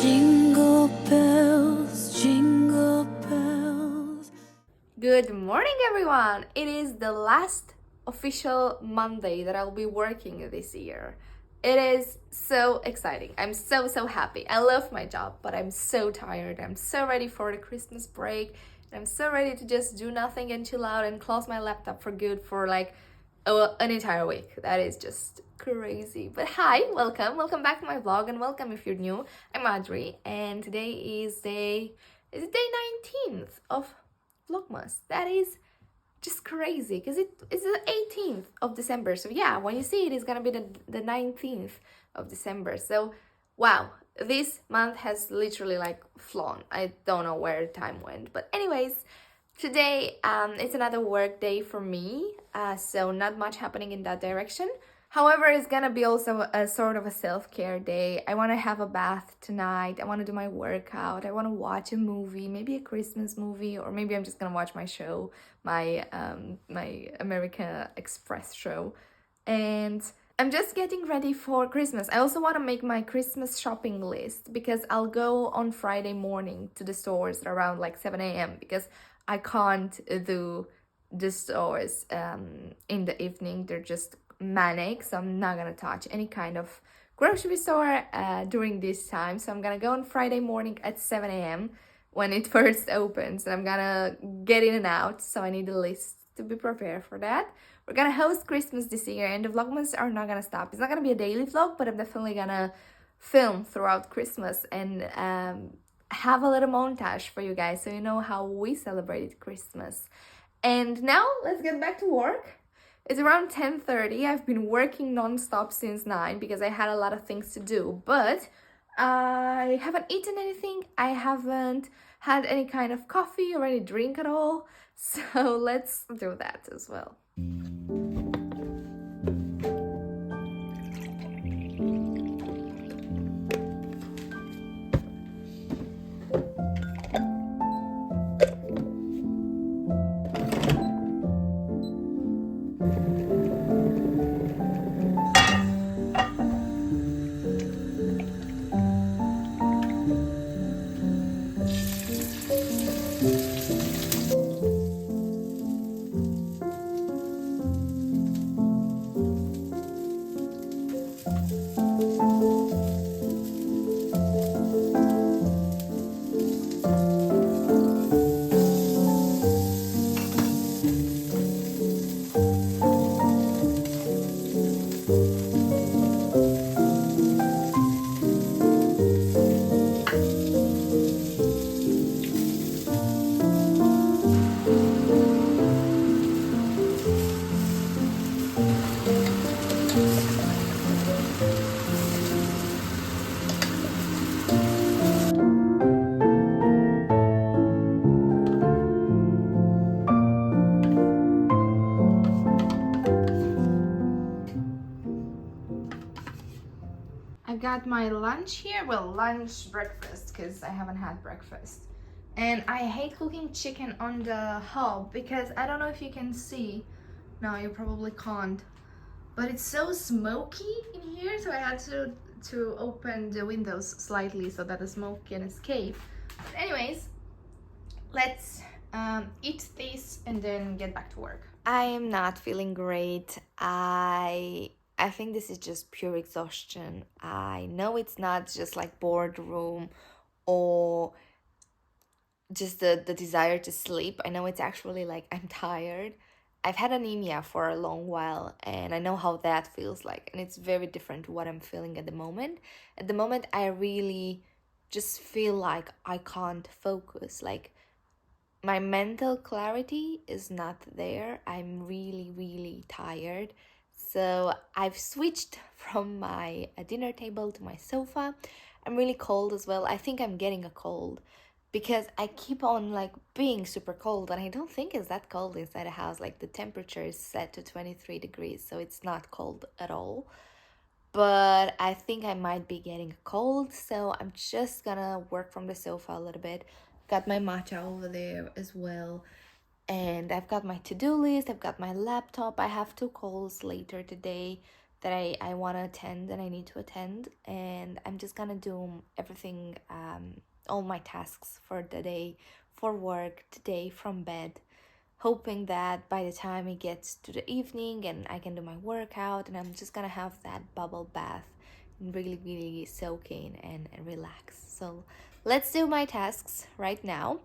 Jingle bells, jingle bells. Good morning, everyone! It is the last official Monday that I'll be working this year. It is so exciting. I'm so happy. I love my job, but I'm so tired. I'm so ready for the Christmas break. And I'm so ready to just do nothing and chill out and close my laptop for good for like an entire week. That is just crazy. But hi, welcome back to my vlog, and welcome if you're new. I'm Adri, and today is day 19th of Vlogmas. That is just crazy because it's the 18th of December. So yeah, when you see it, it's gonna be the 19th of December. So wow, this month has literally like flown. I don't know where time went, but anyways, today it's another work day for me. So not much happening in that direction. However, it's gonna be also a sort of a self-care day. I want to have a bath tonight. I want to do my workout. I want to watch a movie, maybe a Christmas movie, or maybe I'm just gonna watch my show, my American Express show. And I'm just getting ready for Christmas. I also want to make my Christmas shopping list because I'll go on Friday morning to the stores around like 7 a.m. because I can't do the stores in the evening. They're just manic, so I'm not gonna touch any kind of grocery store during this time. So I'm gonna go on Friday morning at 7 a.m. when it first opens, and I'm gonna get in and out, so I need a list to be prepared for that. We're gonna host Christmas this year, and the vlogmas are not gonna stop. It's not gonna be a daily vlog, but I'm definitely gonna film throughout Christmas and have a little montage for you guys so you know how we celebrated Christmas. And now let's get back to work. It's around 10:30. I've been working non-stop since 9 because I had a lot of things to do, but I haven't eaten anything. I haven't had any kind of coffee or any drink at all. So let's do that as well. I've got my lunch here, well, breakfast, because I haven't had breakfast. And I hate cooking chicken on the hob because I don't know if you can see. No, you probably can't. But it's so smoky in here, so I had to open the windows slightly so that the smoke can escape. But anyways, let's eat this and then get back to work. I am not feeling great. I think this is just pure exhaustion. I know it's not just like boredom or just the desire to sleep. I know it's actually like I'm tired. I've had anemia for a long while, and I know how that feels like, and it's very different to what I'm feeling at the moment. At the moment, I really just feel like I can't focus. Like my mental clarity is not there. I'm really tired. So I've switched from my dinner table to my sofa. I'm really cold as well. I think I'm getting a cold because I keep on like being super cold, and I don't think it's that cold inside the house. Like the temperature is set to 23 degrees, so it's not cold at all. But I think I might be getting a cold, so I'm just gonna work from the sofa a little bit. Got my matcha over there as well. And I've got my to-do list, I've got my laptop. I have 2 calls later today that I want to attend and I need to attend, and I'm just gonna do everything, all my tasks for the day, for work today from bed, hoping that by the time it gets to the evening and I can do my workout, and I'm just gonna have that bubble bath and really soak in and relax. So let's do my tasks right now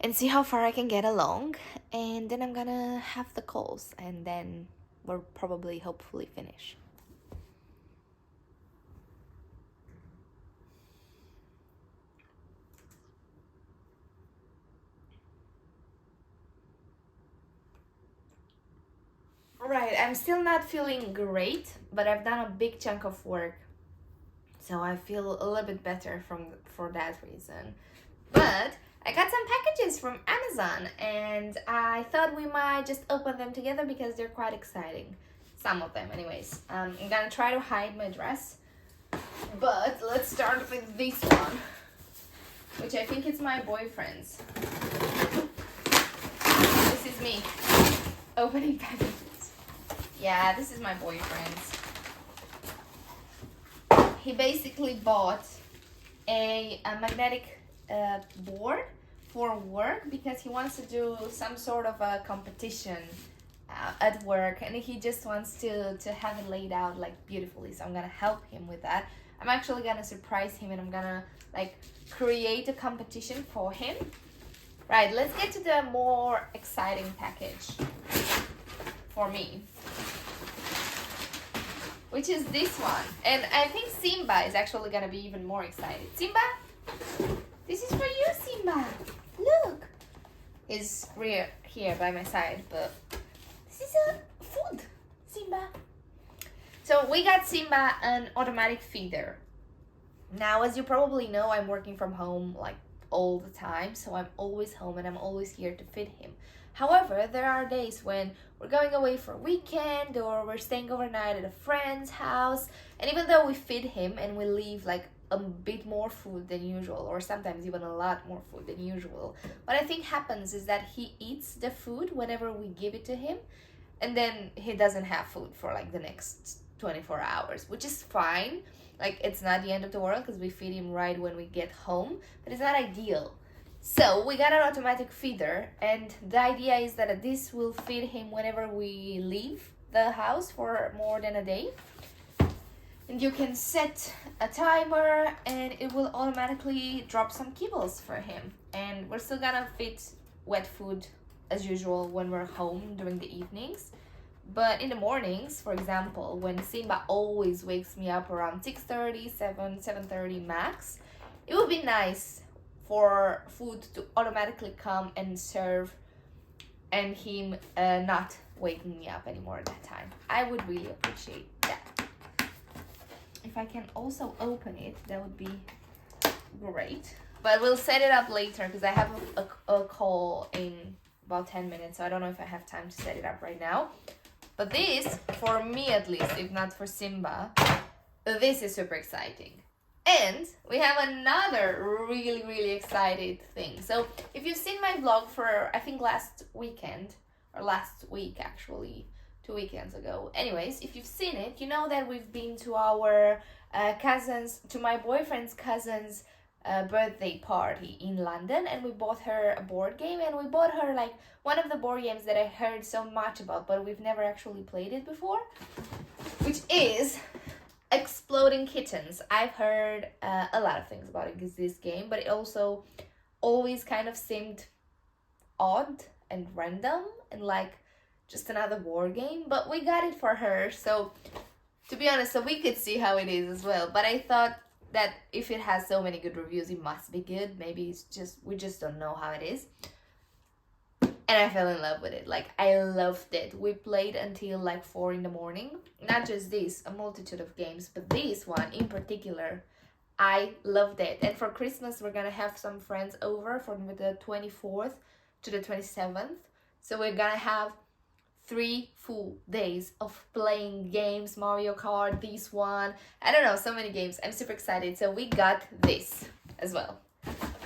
and see how far I can get along, and then I'm gonna have the calls, and then we'll probably hopefully finish. Right, I'm still not feeling great, but I've done a big chunk of work, so I feel a little bit better for that reason. But I got some packages from Amazon, and I thought we might just open them together because they're quite exciting. Some of them, anyways. I'm gonna try to hide my dress, but let's start with this one, which I think is my boyfriend's. This is me opening packages. Yeah, this is my boyfriend's. He basically bought a magnetic board for work because he wants to do some sort of a competition at work, and he just wants to have it laid out like beautifully. So I'm gonna help him with that. I'm actually gonna surprise him, and I'm gonna like create a competition for him. Right, let's get to the more exciting package for me, which is this one. And I think Simba is actually gonna be even more excited. Simba, this is for you, Simba. Look, he's here by my side, but this is a food, Simba. So we got Simba an automatic feeder. Now, as you probably know, I'm working from home like all the time, so I'm always home and I'm always here to feed him. However, there are days when we're going away for a weekend or we're staying overnight at a friend's house, and even though we feed him and we leave like a bit more food than usual, or sometimes even a lot more food than usual, what I think happens is that he eats the food whenever we give it to him, and then he doesn't have food for like the next 24 hours, which is fine. Like, it's not the end of the world because we feed him right when we get home, but it's not ideal. So we got an automatic feeder, and the idea is that this will feed him whenever we leave the house for more than a day. And you can set a timer and it will automatically drop some kibbles for him. And we're still gonna feed wet food as usual when we're home during the evenings. But in the mornings, for example, when Simba always wakes me up around 6:30, 7:30 max, it would be nice for food to automatically come and serve, and him not waking me up anymore at that time. I would really appreciate that. If I can also open it, that would be great. But we'll set it up later because I have a call in about 10 minutes, so I don't know if I have time to set it up right now. But this, for me at least, if not for Simba, this is super exciting. And we have another really excited thing. So if you've seen my vlog for, I think last weekend, or last week actually, 2 weekends ago. Anyways, if you've seen it, you know that we've been to our to my boyfriend's cousin's birthday party in London, and we bought her a board game, and we bought her like one of the board games that I heard so much about, but we've never actually played it before, which is Exploding Kittens. I've heard a lot of things about this game, but it also always kind of seemed odd and random and like just another board game, but we got it for her, so to be honest, so we could see how it is as well. But I thought that if it has so many good reviews, it must be good. Maybe it's just, we just don't know how it is. And I fell in love with it. Like, I loved it. We played until like 4 in the morning. Not just this, a multitude of games, but this one in particular, I loved it. And for Christmas, we're gonna have some friends over from the 24th to the 27th. So we're gonna have 3 full days of playing games, Mario Kart, this one, I don't know, so many games. I'm super excited. So we got this as well.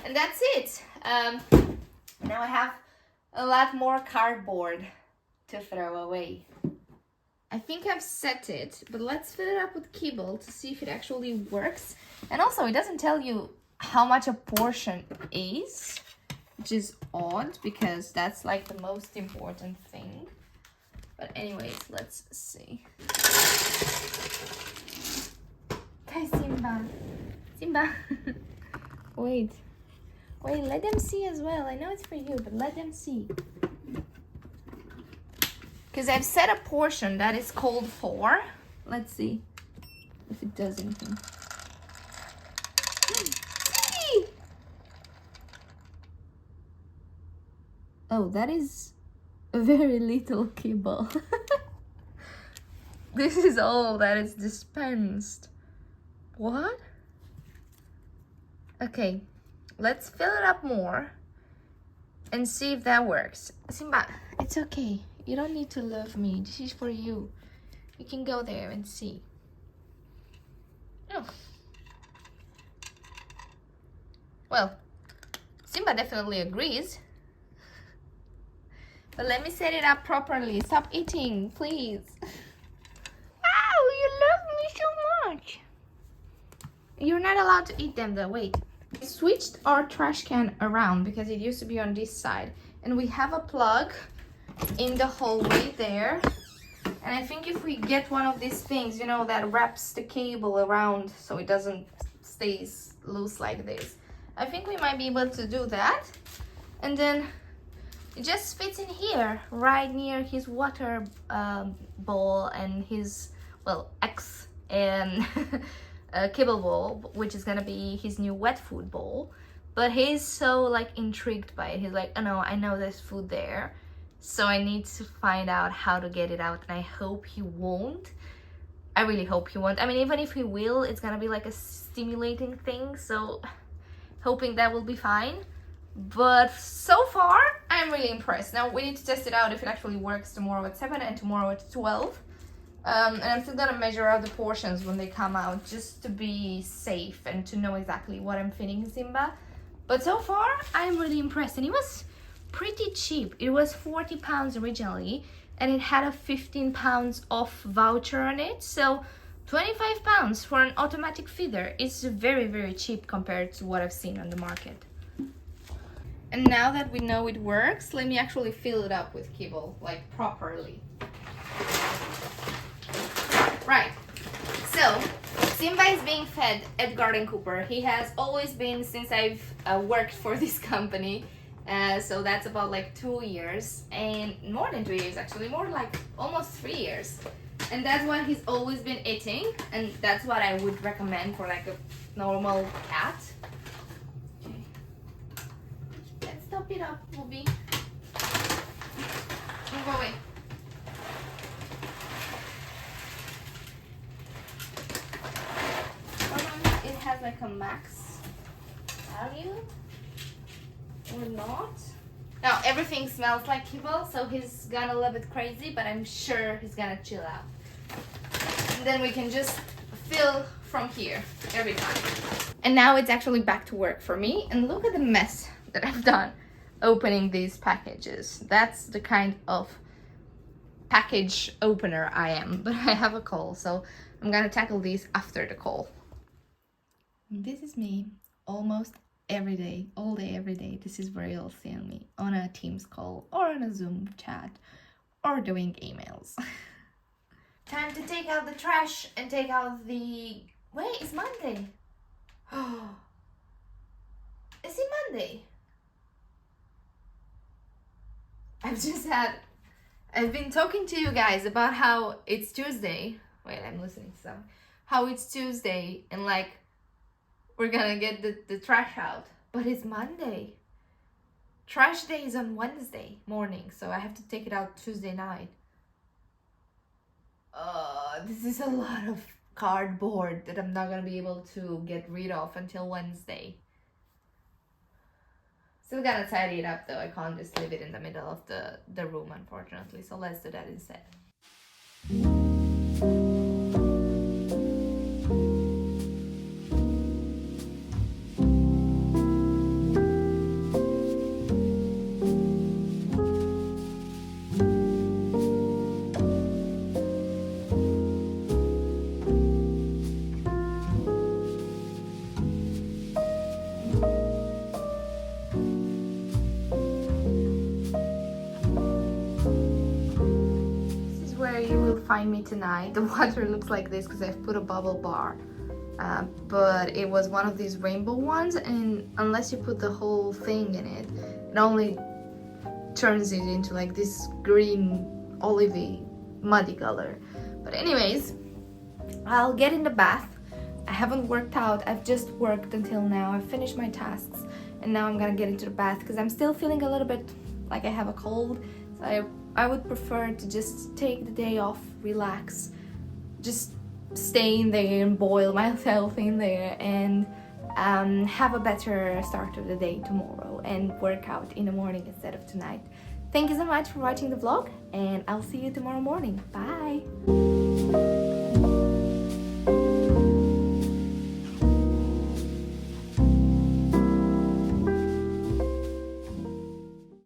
And that's it. Now I have a lot more cardboard to throw away. I think I've set it, but let's fill it up with kibble to see if it actually works. And also, it doesn't tell you how much a portion is, which is odd because that's like the most important thing. But anyways, let's see. Okay, Simba. Simba. Wait, let them see as well. I know it's for you, but let them see. Because I've set a portion that is called for. Let's see if it does anything. See? Oh, that is a very little kibble. This is all that is dispensed. What? Okay, let's fill it up more and see if that works. Simba, it's okay. You don't need to love me. This is for you. You can go there and see. Oh. Well, Simba definitely agrees. But let me set it up properly. Stop eating, please. Wow, you love me so much. You're not allowed to eat them though, wait. We switched our trash can around because it used to be on this side. And we have a plug in the hallway there. And I think if we get one of these things, you know, that wraps the cable around so it doesn't stays loose like this, I think we might be able to do that. And then it just fits in here, right near his water bowl and his, well, X and kibble bowl, which is gonna be his new wet food bowl. But he's so like intrigued by it. He's like, oh no, I know there's food there, so I need to find out how to get it out. And I hope he won't. I really hope he won't. I mean, even if he will, it's gonna be like a stimulating thing, so hoping that will be fine. But so far, I'm really impressed. Now we need to test it out if it actually works tomorrow at 7 and tomorrow at 12. And I'm still gonna measure out the portions when they come out, just to be safe and to know exactly what I'm feeding Simba. But so far, I'm really impressed. And it was pretty cheap. It was £40 originally, and it had a £15 off voucher on it. So £25 for an automatic feeder is very, very cheap compared to what I've seen on the market. And now that we know it works, let me actually fill it up with kibble, like properly. Right, so Simba is being fed at Garden Cooper. He has always been since I've worked for this company. So that's about like 2 years, and more than 2 years actually, more like almost 3 years. And that's what he's always been eating, and that's what I would recommend for like a normal cat. Okay. Let's top it up, Booby. Move away. It has like a max value or not. Now everything smells like kibble, so he's gonna love it crazy, but I'm sure he's gonna chill out. And then we can just fill from here every time. And now it's actually back to work for me, and look at the mess that I've done opening these packages. That's the kind of package opener I am, but I have a call, so I'm gonna tackle these after the call. This is me almost every day, all day, every day. This is where you'll see me on a Teams call or on a Zoom chat or doing emails. Time to take out the trash and take out the... Wait, it's Monday. Oh, is it Monday? I've been talking to you guys about how it's Tuesday. Wait, I'm listening to some. How it's Tuesday and like we're gonna get the trash out, but it's Monday. Trash day is on Wednesday morning, so I have to take it out Tuesday night. This is a lot of cardboard that I'm not gonna be able to get rid of until Wednesday. Still gotta tidy it up though. I can't just leave it in the middle of the room, unfortunately, so let's do that instead. find me tonight. The water looks like this because I've put a bubble bar. But it was one of these rainbow ones, and unless you put the whole thing in it, it only turns it into like this green, olivey, muddy color. But anyways, I'll get in the bath. I haven't worked out, I've just worked until now. I've finished my tasks, and now I'm gonna get into the bath because I'm still feeling a little bit like I have a cold. So I would prefer to just take the day off, relax, just stay in there and boil myself in there, and have a better start of the day tomorrow and work out in the morning instead of tonight. Thank you so much for watching the vlog, and I'll see you tomorrow morning. Bye!